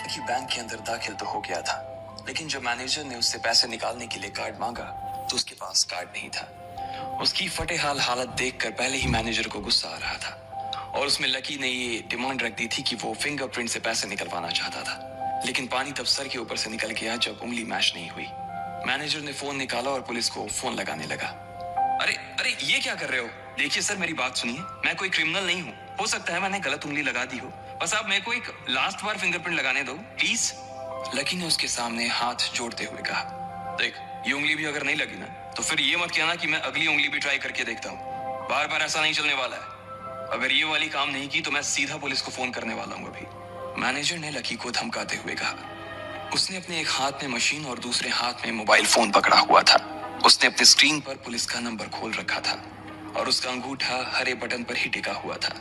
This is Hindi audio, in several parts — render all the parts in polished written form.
लकी बैंक के अंदर दाखिल तो हो गया था, लेकिन जब मैनेजर ने उससे पैसे निकालने के लिए कार्ड मांगा तो उसके पास कार्ड नहीं था। उसकी फटे हाल हालत देखकर पहले ही मैनेजर को गुस्सा आ रहा था और उसमें लकी ने ये डिमांड रख दी थी कि वो फिंगरप्रिंट से पैसे निकलवाना चाहता था। लेकिन पानी तब सर के ऊपर से निकल गया जब उंगली मैच नहीं हुई। मैनेजर ने फोन निकाला और पुलिस को फोन लगाने लगा। अरे अरे ये क्या कर रहे हो? देखिए सर, मेरी बात सुनिए, मैं कोई क्रिमिनल नहीं हूँ। हो सकता है मैंने गलत उंगली लगा दी हो, बस आप मेरे को एक लास्ट बार फिंगरप्रिंट लगाने दो प्लीज। लकी ने उसके सामने हाथ जोड़ते हुए कहा, देख, ये उंगली भी अगर नहीं लगी ना तो फिर ये मत कहना कि मैं अगली उंगली भी ट्राई करके देखता हूँ। बार बार ऐसा नहीं चलने वाला है। अगर ये वाली काम नहीं की तो मैं सीधा पुलिस को फोन करने वाला हूँ अभी। मैनेजर ने लकी को धमकाते हुए कहा। उसने अपने एक हाथ में मशीन और दूसरे हाथ में मोबाइल फोन पकड़ा हुआ था। उसने अपने स्क्रीन पर पुलिस का नंबर खोल रखा था और उसका अंगूठा हरे बटन पर ही टिका हुआ था।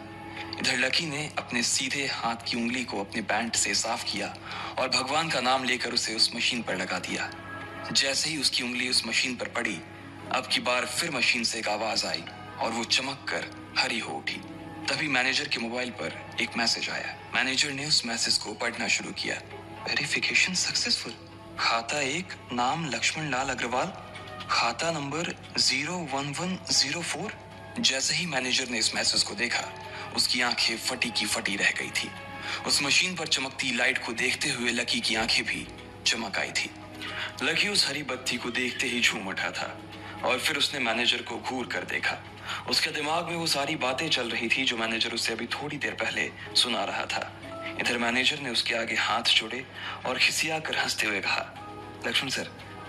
इधर लकी ने अपने सीधे हाथ की उंगली को अपने पैंट से साफ किया और भगवान का नाम लेकर उसे उस मशीन पर लगा दिया। जैसे ही उसकी उंगली उस मशीन पर पड़ी, अब की बार फिर मशीन से एक आवाज आई और वो चमक कर हरी हो उठी। तभी मैनेजर के मोबाइल पर एक मैसेज आया। मैनेजर ने उस मैसेज को पढ़ना शुरू किया। Verification successful. खाता एक, नाम लक्ष्मण लाल अग्रवाल, खाता नंबर 01104। जैसे ही मैनेजर ने इस मैसेज को देखा, उसकी आंखें फटी की फटी रह गई थी। उस मशीन पर चमकती लाइट को देखते हुए लकी की आंखें भी चमक आई थी। लकी उस हरी बत्ती को देखते ही झूम उठा था और फिर उसने मैनेजर को घूर कर देखा। उसके दिमाग में वो सारी बातें चल रही थी जो मैनेजर उसे अभी थोड़ी देर पहले सुना रहा था। इधर मैनेजर ने उसके आगे हाथ जोड़े और खिसिया कर हंसते हुए कहा, लक्ष्मण सर,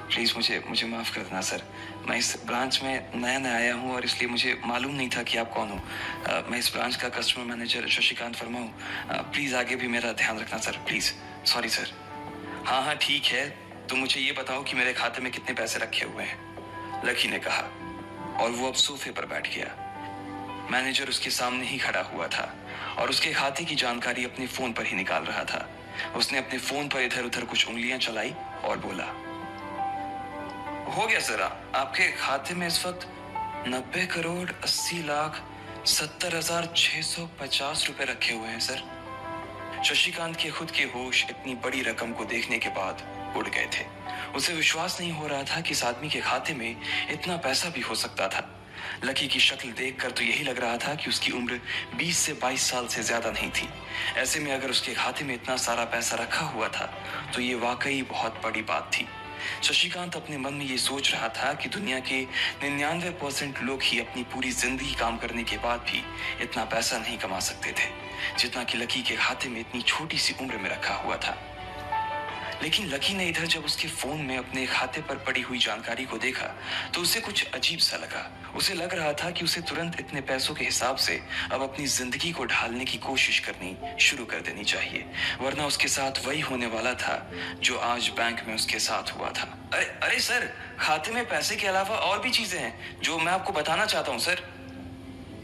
प्लीज मुझे मुझे माफ कर देना सर। मैं इस ब्रांच में नया नया आया हूँ और इसलिए मुझे मालूम नहीं था कि आप कौन हो। मैं इस ब्रांच का कस्टमर मैनेजर शशिकांत वर्मा हूँ। प्लीज आगे भी मेरा ध्यान रखना सर, प्लीज। Sorry sir. हाँ हाँ ठीक है, तो मुझे ये बताओ कि मेरे खाते में कितने पैसे रखे हुए हैं, लकी ने कहा और वो अब सोफे पर बैठ गया। मैनेजर उसके सामने ही खड़ा हुआ था और उसके खाते की जानकारी अपने फोन पर ही निकाल रहा था। उसने अपने फोन पर इधर उधर कुछ उंगलियां चलाई और बोला, हो गया सर, आपके खाते में इस वक्त 90,80,70,650 रुपए रखे हुए हैं सर। शशिकांत के खुद के होश इतनी बड़ी रकम को देखने के बाद उड़ गए थे। उसे विश्वास नहीं हो रहा था कि इस आदमी के खाते में इतना पैसा भी हो सकता था। लकी की शक्ल देखकर तो यही लग रहा था कि उसकी उम्र 20 से 22 साल से ज्यादा नहीं थी। ऐसे में अगर उसके खाते में इतना सारा पैसा रखा हुआ था तो ये वाकई बहुत बड़ी बात थी। शशिकांत अपने मन में ये सोच रहा था कि दुनिया के 99% लोग ही अपनी पूरी जिंदगी काम करने के बाद भी इतना पैसा नहीं कमा सकते थे जितना कि लकी के खाते में इतनी छोटी सी उम्र में रखा हुआ था। लेकिन लकी ने इधर जब उसके फोन में अपने खाते पर पड़ी हुई जानकारी को देखा तो उसे कुछ अजीब सा लगा। उसे लग रहा था कि उसे तुरंत इतने पैसों के हिसाब से अब अपनी जिंदगी को ढालने की कोशिश करनी शुरू कर देनी चाहिए, वरना उसके साथ वही होने वाला था जो आज बैंक में उसके साथ हुआ था। अरे अरे सर, खाते में पैसे के अलावा और भी चीजें हैं जो मैं आपको बताना चाहता हूँ सर।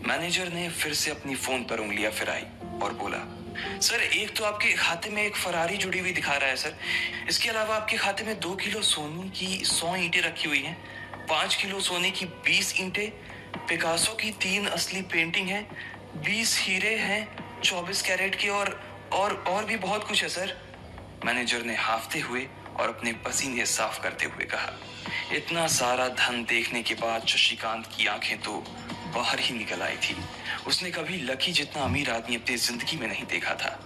मैनेजर ने फिर से अपनी फोन पर उंगलियां फिराई और बोला, सर एक तो आपके खाते में एक फरारी जुड़ी हुई दिखा रहा है सर। इसके अलावा आपके खाते में 2 किलो सोने की 100 ईंटें रखी हुई हैं, 5 किलो सोने की 20 ईंटें, पिकासो की 3 असली पेंटिंग है, 20 हीरे हैं 24 कैरेट के और भी बहुत कुछ है सर। मैनेजर ने हाफते हुए और अपने पसीने साफ करते हुए कहा। इतना सारा धन देखने के बाद शशिकांत की आंखें तो बाहर ही निकल आई थी। उसने कभी लकी जितना अमीर आदमी अपनी जिंदगी में नहीं देखा था।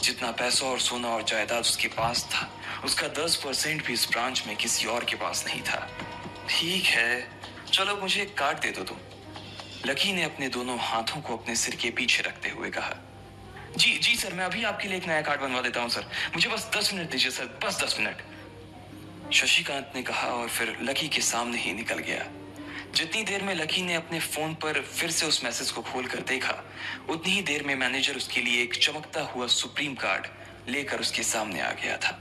जितना पैसा और सोना और जायदाद उसके पास था, उसका 10% भी इस ब्रांच में किसी और के पास नहीं था। ठीक है, चलो मुझे एक कार्ड दे दो तुम, लकी ने अपने दोनों हाथों को अपने सिर के पीछे रखते हुए कहा। जी जी सर, मैं अभी आपके लिए एक नया कार्ड बनवा देता हूँ सर, मुझे बस 10 मिनट दीजिए सर, बस 10 मिनट, शशिकांत ने कहा और फिर लकी के सामने ही निकल गया। जितनी देर में लकी ने अपने फोन पर फिर से उस मैसेज को खोलकर देखा, उतनी ही देर में मैनेजर उसके लिए एक चमकता हुआ सुप्रीम कार्ड लेकर उसके सामने आ गया था।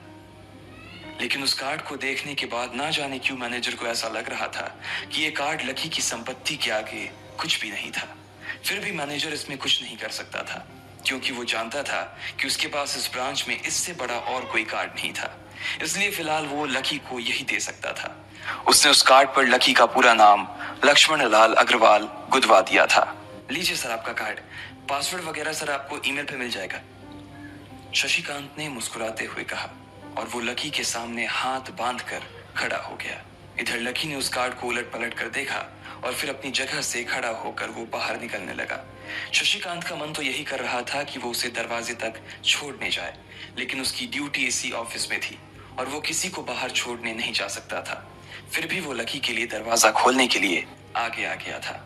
लेकिन उस कार्ड को देखने के बाद ना जाने क्यों मैनेजर को ऐसा लग रहा था कि ये कार्ड लकी की संपत्ति के आगे कुछ भी नहीं था। फिर भी मैनेजर इसमें कुछ नहीं कर सकता था क्योंकि वो जानता था कि उसके पास इस ब्रांच में इससे बड़ा और कोई कार्ड नहीं था। इसलिए फिलहाल वो लकी को यही दे सकता था। उसने उस कार्ड पर लकी का पूरा नाम लक्ष्मण लाल अग्रवाल गुदवा दिया था। लीजिए सर आपका कार्ड, पासवर्ड वगैरह सर आपको ईमेल पे मिल जाएगा। शशिकांत ने मुस्कुराते हुए कहा और वो लकी के सामने हाथ बांधकर खड़ा हो गया। इधर लकी ने उस कार्ड को उलट पलट कर देखा और फिर अपनी जगह से खड़ा होकर वो बाहर निकलने लगा। शशिकांत का मन तो यही कर रहा था कि वो उसे दरवाजे तक छोड़ने जाए, लेकिन उसकी ड्यूटी इसी ऑफिस में थी और वो किसी को बाहर छोड़ने नहीं जा सकता था। फिर भी वो लकी के लिए दरवाजा खोलने के लिए आगे आ गया था।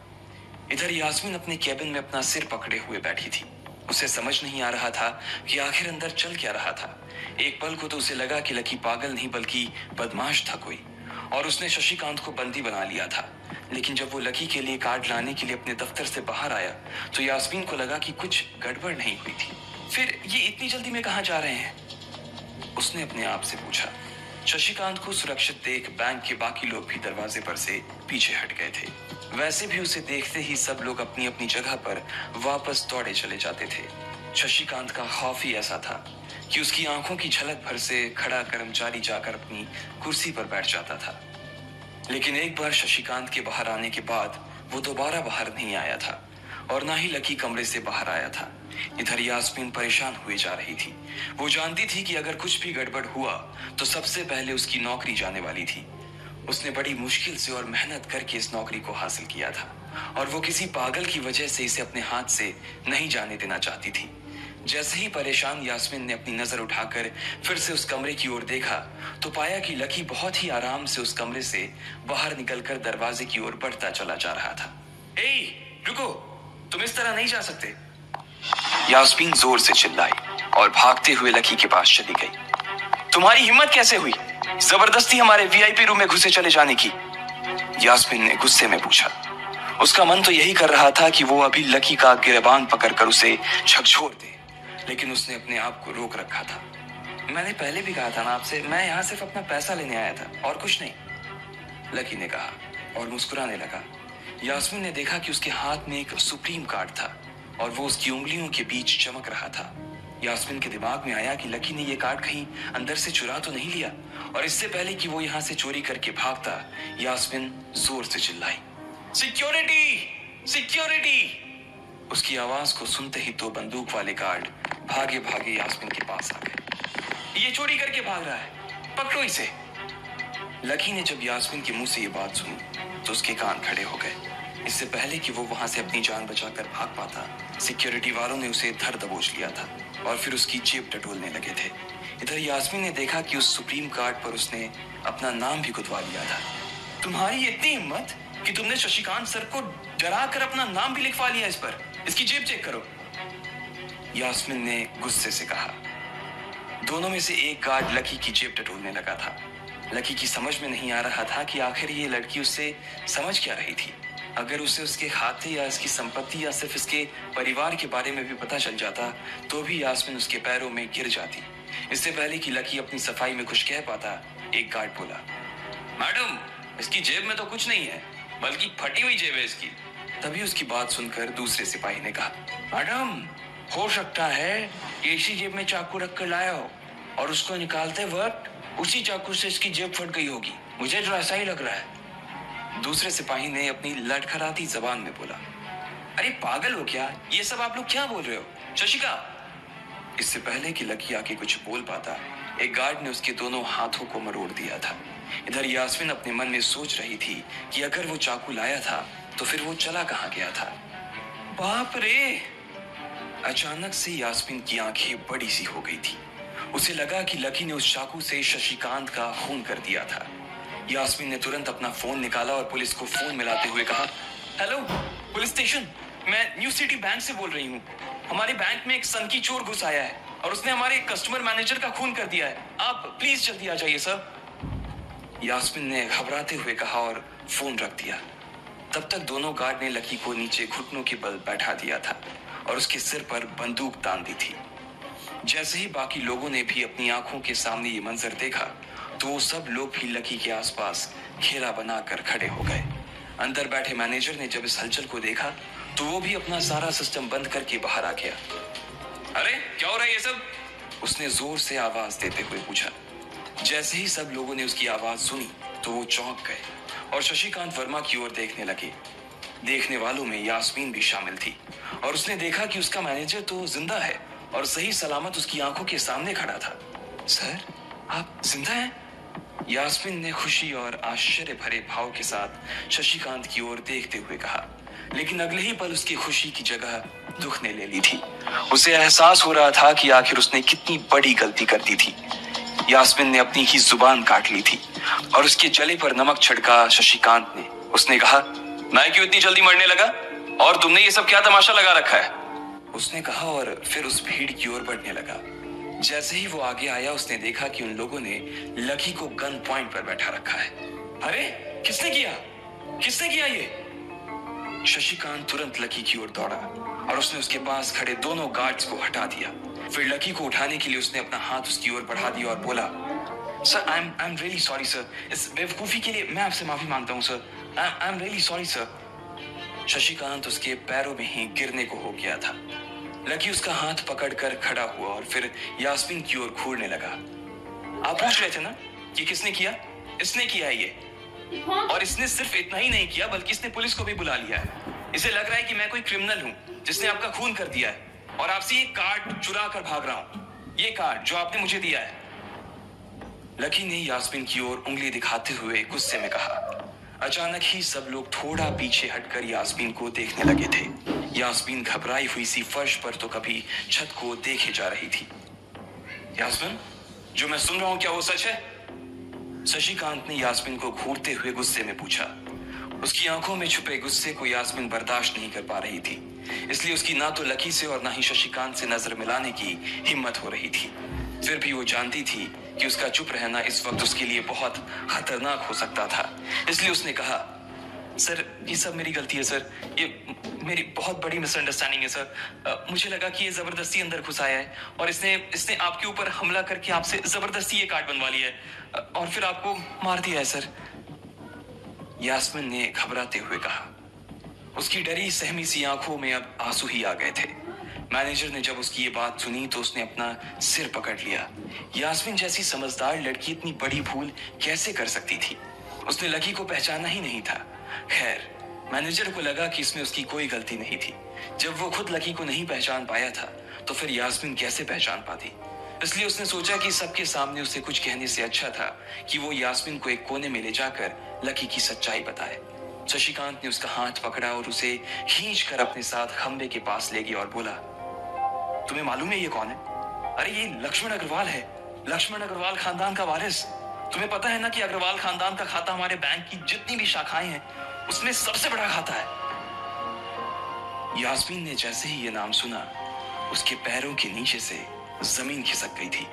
इधर यास्मीन अपने कैबिन में अपना सिर पकड़े हुए बैठी थी। उसे समझ नहीं आ रहा था कि आखिर अंदर चल क्या रहा था। एक पल को तो उसे लगा कि लकी पागल नहीं बल्कि बदमाश था कोई, और उसने शशिकांत को बंदी बना लिया था। लेकिन जब वो लकी के लिए कार्ड लाने के लिए अपने दफ्तर से बाहर आया तो यास्मीन को लगा कि कुछ गड़बड़ नहीं हुई थी। फिर ये इतनी जल्दी में कहाँ जा रहे हैं? उसने अपने आप से पूछा। शशिकांत को सुरक्षित देख बैंक के बाकी लोग भी दरवाजे पर से पीछे हट गए थे। वैसे भी उसे देखते ही सब लोग अपनी अपनी जगह पर वापस दौड़े चले जाते थे। शशिकांत का खौफ ही ऐसा था कि उसकी आंखों की झलक भर से खड़ा कर्मचारी जाकर अपनी कुर्सी पर बैठ जाता था। लेकिन एक बार शशिकांत के बाहर आने के बाद वो दोबारा बाहर नहीं आया था और ना ही लकी कमरे से बाहर आया था। इधर यास्मीन परेशान हुए जा रही थी। वो जानती थी कि अगर कुछ भी गड़बड़ हुआ तो सबसे पहले उसकी नौकरी जाने वाली थी। उसने बड़ी मुश्किल से और मेहनत करके इस नौकरी को हासिल किया था और वो किसी पागल की वजह से इसे अपने हाथ से नहीं जाने देना चाहती थी। जैसे ही परेशान यास्मीन ने अपनी नजर उठाकर फिर से उस कमरे की ओर देखा तो पाया कि लकी बहुत ही आराम से उस कमरे से बाहर निकलकर दरवाजे की ओर बढ़ता चला जा रहा था। ए, रुको, तुम इस तरह नहीं जा सकते, यास्मीन जोर से चिल्लाई और भागते हुए लकी के पास चली गई। तुम्हारी हिम्मत कैसे हुई जबरदस्ती हमारे वीआईपी रूम में घुसे चले जाने की? यास्मीन ने गुस्से में पूछा। उसका मन तो यही कर रहा था कि वो अभी लकी का गिरबान पकड़कर उसे झकझोर दे, लेकिन उसने अपने आप को रोक रखा था। मैंने पहले भी कहा था ना आपसे, मैं यहाँ सिर्फ अपना पैसा लेने आया था और कुछ नहीं, लकी ने कहा और मुस्कुराने लगा। यास्मीन ने देखा कि उसके हाथ में एक सुप्रीम कार्ड था और वो उसकी उंगलियों के बीच चमक रहा था। यास्मीन के दिमाग में आया कि लकी ने ये कार्ड कहीं अंदर से चुरा तो नहीं लिया, और इससे पहले कि वो यहाँ से चोरी करके भागता यास्मीन जोर से चिल्लाई, सिक्योरिटी, सिक्योरिटी। उसकी आवाज को सुनते ही तो बंदूक वाले गार्ड भागे भागे यास्मीन के पास आ गए। ये चोरी करके भाग रहा है, पकड़ो इसे। लकी ने जब यास्मीन के मुंह से ये बात सुनी तो उसके कान खड़े हो गए। इससे पहले कि वो वहां से अपनी जान बचाकर भाग पाता, सिक्योरिटी वालों ने उसे धर दबोच लिया था और फिर उसकी जेब टटोलने लगे थे। इधर यास्मीन ने देखा कि उस सुप्रीम कार्ड पर उसने अपना नाम भी गुदवा लिया था। तुम्हारी इतनी हिम्मत कि तुमने शशिकांत सर को डरा कर अपना नाम भी लिखवा लिया इस पर, इसकी जेब चेक करो, यास्मीन ने गुस्से से कहा। दोनों में से एक गार्ड लकी की जेब टटोलने लगा था। लकी की समझ में नहीं आ रहा था कि आखिर ये लड़की उससे समझ क्या रही थी। अगर उसे उसके खाते या इसकी संपत्ति या सिर्फ इसके परिवार के बारे में भी पता चल जाता तो भी यास्मीन उसके पैरों में गिर जाती। इससे पहले कि लकी अपनी सफाई में कुछ कह पाता, एक गार्ड बोला, मैडम, इसकी जेब में तो कुछ नहीं है, बल्कि फटी हुई जेब है इसकी। तभी उसकी बात सुनकर दूसरे सिपाही ने कहा, मैडम, हो सकता है कि इसी जेब में चाकू रख कर लाया हो और उसको निकालते वक्त उसी चाकू से इसकी जेब फट गई होगी, मुझे तो ऐसा ही लग रहा है। दूसरे सिपाही ने अपनी लड़खड़ाती जबान में बोला, अरे पागल हो क्या, ये सब आप लोग क्या बोल रहे हो? शशिका। इससे पहले कि लकी आके कुछ बोल पाता, एक गार्ड ने उसके दोनों हाथों को मरोड़ दिया था। इधर यास्मीन अपने मन में सोच रही थी कि अगर वो चाकू लाया था तो फिर वो चला कहाँ गया था। बाप रे! अचानक से यास्मीन की आंखें बड़ी सी हो गई थी। उसे लगा कि लकी ने उस चाकू से शशिकांत का खून कर दिया था। यास्मीन ने तुरंत अपना फोन निकाला और पुलिस को फोन मिलाते हुए कहा, हेलो पुलिस स्टेशन, मैं न्यू सिटी बैंक से बोल रही हूँ। हमारे बैंक में एक सनकी चोर घुस आया है और उसने हमारे कस्टमर मैनेजर का खून कर दिया है, आप प्लीज जल्दी आ जाइए सर। यास्मीन ने घबराते हुए कहा और फोन रख दिया। तब तक दोनों गार्ड ने लकी को नीचे घुटनों के बल बैठा दिया था और उसके सिर पर बंदूक तान दी थी। जैसे ही बाकी लोगों ने भी अपनी आंखों के सामने ये मंजर देखा तो वो सब लोग भी लकी के आसपास घेरा बनाकर खड़े हो गए। अंदर बैठे मैनेजर ने जब इस हलचल को देखा तो वो भी अपना सारा सिस्टम बंद करके बाहर आ गया। अरे क्या हो रहा है ये सब? उसने जोर से आवाज देते हुए पूछा। जैसे ही सब लोगों ने उसकी आवाज सुनी तो वो चौंक गए और शशिकांत वर्मा की ओर देखने लगे। देखने वालों में यास्मीन भी शामिल थी और उसने देखा कि उसका मैनेजर तो जिंदा है और सही सलामत उसकी आंखों के सामने खड़ा था। सर, आप जिंदा हैं? यास्मीन ने खुशी और आश्चर्य भरे भाव के साथ शशिकांत की ओर देखते हुए कहा, लेकिन अगले ही पल उसकी खुशी की जगह दुख ने ले ली थी। उसे एहसास हो रहा था कि आखिर उसने कितनी बड़ी गलती कर दी थी। यास्मीन ने अपनी ही जुबान काट ली थी और उसके जले पर नमक छिड़का शशिकांत ने। उसने कहा, मैं क्यों इतनी जल्दी मरने लगा? और तुमने ये सब क्या तमाशा लगा रखा है? उसने कहा और फिर उस भीड़ की ओर बढ़ने लगा। जैसे ही वो आगे आया उसने देखा कि उन लोगों ने लकी को गन पॉइंट पर बैठा रखा है। अरे किसने किया? किसने किया ये? शशिकांत तुरंत लकी की ओर दौड़ा और उसने उसके पास खड़े दोनों गार्ड्स को हटा दिया। फिर लकी को उठाने के लिए उसने अपना हाथ उसकी ओर बढ़ा दिया और बोला, sir I am really sorry sir, इस बेवकूफी के लिए मैं आपसे माफी मांगता हूँ sir, I am really sorry sir. Shashikant उसके पैरों में ही गिरने को हो गया था। लकी उसका हाथ पकड़कर खड़ा हुआ और फिर यास्मीन की ओर घूरने लगा। आप पूछ रहे थे ना कि किसने किया? इसने किया है ये, और इसने सिर्फ इतना ही नहीं किया बल्कि इसने पुलिस को भी बुला लिया है। इसे लग रहा है कि मैं कोई क्रिमिनल हूँ जिसने आपका खून कर दिया है और आपसे ये कार्ड चुरा कर भाग रहा हूँ, ये कार्ड जो आपने मुझे दिया है। लकी ने यास्मीन की ओर उंगली दिखाते हुए गुस्से में कहा। अचानक ही सब लोग थोड़ा पीछे हटकर यास्मीन को देखने लगे थे। यास्मीन घबराई हुई सी फर्श पर तो कभी छत को देखे जा रही थी। यास्मीन, जो मैं सुन रहा हूं क्या वो सच है? शशिकांत ने यास्मीन को घूरते हुए गुस्से में पूछा। उसकी आंखों में छुपे गुस्से को यास्मीन बर्दाश्त नहीं कर पा रही थी, इसलिए उसकी ना तो लकी से और ना ही शशिकांत से नजर मिलाने की हिम्मत हो रही थी। फिर भी वो जानती थी कि उसका चुप रहना इस वक्त उसके लिए बहुत खतरनाक हो सकता था, इसलिए उसने कहा, सर ये सब मेरी गलती है सर, ये मेरी बहुत बड़ी मिसअंडरस्टैंडिंग है सर। मुझे लगा कि ये जबरदस्ती अंदर घुस आया है और इसने आपके ऊपर हमला करके आपसे जबरदस्ती ये कार्ड बनवा लिया है और फिर आपको मार दिया है सर। यास्मीन ने घबराते हुए कहा। उसकी डरी सहमी सी आंखों में अब आंसू ही आ गए थे। मैनेजर ने जब उसकी ये बात सुनी तो उसने अपना सिर पकड़ लिया। यास्मीन जैसी समझदार लड़की इतनी बड़ी भूल कैसे कर सकती थी? उसने लकी को पहचाना ही नहीं था। खैर, मैनेजर को लगा कि इसमें उसकी कोई गलती नहीं थी। जब वो खुद लकी को नहीं पहचान पाया था तो फिर यास्मीन कैसे पहचान पाती? इसलिए उसने सोचा कि सबके सामने उसे कुछ कहने से अच्छा था कि वो यास्मीन को एक कोने में ले जाकर लकी की सच्चाई बताए। शशिकांत ने उसका हाथ पकड़ा और उसे खींच कर अपने साथ खंबे के पास ले गया और बोला, तुम्हें मालूम है ये कौन है? अरे ये लक्ष्मण अग्रवाल है, लक्ष्मण अग्रवाल खानदान का वारिस। तुम्हें पता है ना कि अग्रवाल खानदान का खाता हमारे बैंक की जितनी भी शाखाएं हैं उसमें सबसे बड़ा खाता है। यास्मीन ने जैसे ही ये नाम सुना उसके पैरों के नीचे से जमीन खिसक गई थी।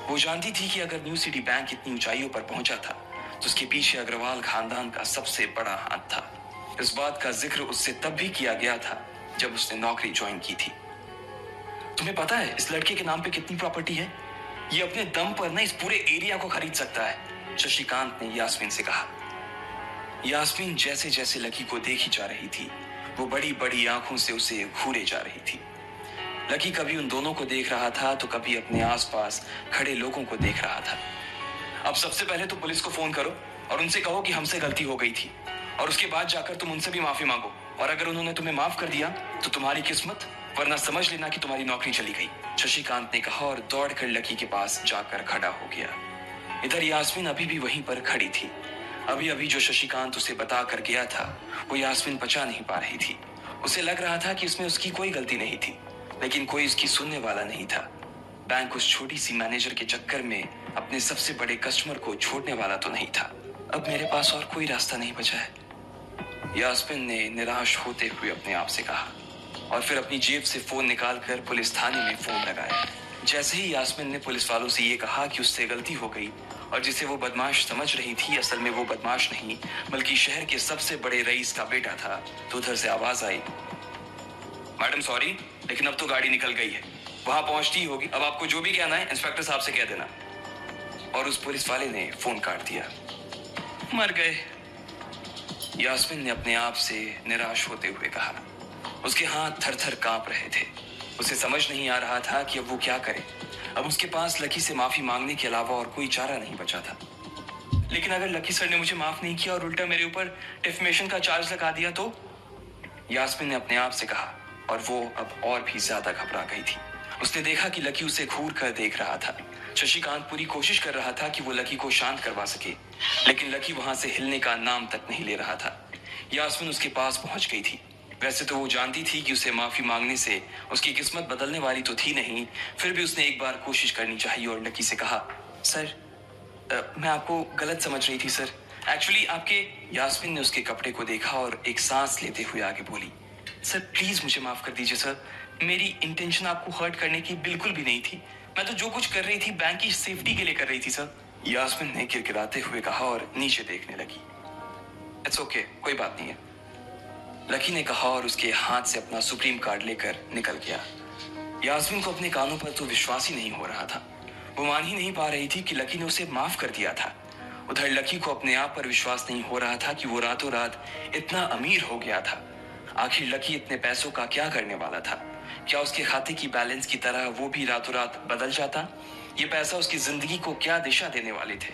वो जानती थी कि अगर न्यू सिटी बैंक इतनी ऊंचाइयों पर पहुंचा था तो उसके पीछे अग्रवाल खानदान का सबसे बड़ा हाथ था। इस बात का जिक्र उससे तब भी किया गया था जब उसने नौकरी ज्वाइन की थी। तुम्हें पता है इस लड़के के नाम पे कितनी प्रॉपर्टी है? ये अपने दम पर ना इस पूरे एरिया को खरीद सकता है, शशिकांत ने यास्मीन से कहा। यास्मीन जैसे जैसे लकी को देखी जा रही थी वो बड़ी बड़ी आंखों से उसे घूरे जा रही थी। लकी कभी उन दोनों को देख रहा था तो कभी अपने आसपास खड़े लोगों को देख रहा था। अब सबसे पहले तो पुलिस को फोन करो और उनसे कहो कि हमसे गलती हो गई थी, और उसके बाद जाकर तुम उनसे भी माफी मांगो, और अगर उन्होंने तुम्हें माफ कर दिया तो तुम्हारी किस्मत, वरना समझ लेना कि तुम्हारी नौकरी चली गई, शशिकांत ने कहा और दौड़कर लकी के पास जाकर खड़ा हो गया। इधर यास्मीन अभी भी वहीं पर खड़ी थी। अभी अभी जो शशिकांत उसे बता कर गया था वो यास्मीन पचा नहीं पा रही थी। उसे लग रहा था कि इसमें उसकी कोई गलती नहीं थी, लेकिन कोई उसकी सुनने वाला नहीं था। बैंक उस छोटी सी मैनेजर के चक्कर में अपने सबसे बड़े कस्टमर को छोड़ने वाला तो नहीं था। अब मेरे पास और कोई रास्ता नहीं बचा है, यास्मीन ने निराश होते हुए अपने आप से कहा, और फिर अपनी जेब से फोन निकालकर पुलिस थाने में फोन लगाया। जैसे ही यास्मीन ने पुलिस वालों से ये कहा कि उससे गलती हो गई और जिसे वो बदमाश समझ रही थी असल में वो बदमाश नहीं बल्कि शहर के सबसे बड़े रईस का बेटा था, तो उधर से आवाज आई, मैडम सॉरी, लेकिन अब तो गाड़ी निकल गई है, वहां पहुंचती ही होगी, अब आपको जो भी कहना है इंस्पेक्टर साहब से कह देना। और उस पुलिस वाले ने फोन काट दिया। मर गए, यास्मीन ने अपने आप से निराश होते हुए कहा। उसके हाथ थर थर कांप रहे थे। उसे समझ नहीं आ रहा था कि अब वो क्या करे। अब उसके पास लकी से माफी मांगने के अलावा और कोई चारा नहीं बचा था। लेकिन अगर लकी सर ने मुझे माफ नहीं किया और उल्टा मेरे ऊपर डिफेमेशन का चार्ज लगा दिया तो, यास्मीन ने अपने आप से कहा, और वो अब और भी ज्यादा घबरा गई थी। उसने देखा कि लकी उसे घूर कर देख रहा था। शशिकांत पूरी कोशिश कर रहा था कि वो लकी को शांत करवा सके, लेकिन लकी वहां से हिलने का नाम तक नहीं ले रहा था। यास्मीन उसके पास पहुंच गई थी। वैसे तो वो जानती थी कि उसे माफी मांगने से उसकी किस्मत बदलने वाली तो थी नहीं, फिर भी उसने एक बार कोशिश करनी चाहिए और लकी से कहा, सर मैं आपको गलत समझ रही थी सर। एक्चुअली आपके। यास्मीन ने उसके कपड़े को देखा और एक सांस लेते हुए आगे बोली, सर प्लीज मुझे माफ कर दीजिए सर। मेरी इंटेंशन आपको हर्ट करने की बिल्कुल भी नहीं थी। मैं तो जो कुछ कर रही थी बैंक की सेफ्टी के लिए कर रही थी सर। यास्मीन ने गिड़गिड़ाते हुए कहा और नीचे देखने लगी। इट्स ओके, कोई बात नहीं है, लकी ने कहा और उसके हाथ से अपना सुप्रीम कार्ड लेकर निकल गया। यास्मीन को अपने कानों पर तो विश्वास ही नहीं हो रहा था। वो मान ही नहीं पा रही थी कि लकी ने उसे माफ कर दिया था। उधर लकी को अपने आप पर विश्वास नहीं हो रहा था कि वो रातों रात इतना अमीर हो गया था। आखिर लकी इतने पैसों का क्या करने वाला था? क्या उसके खाते की बैलेंस की तरह वो भी रातों रात बदल जाता? ये पैसा उसकी जिंदगी को क्या दिशा देने वाले थे?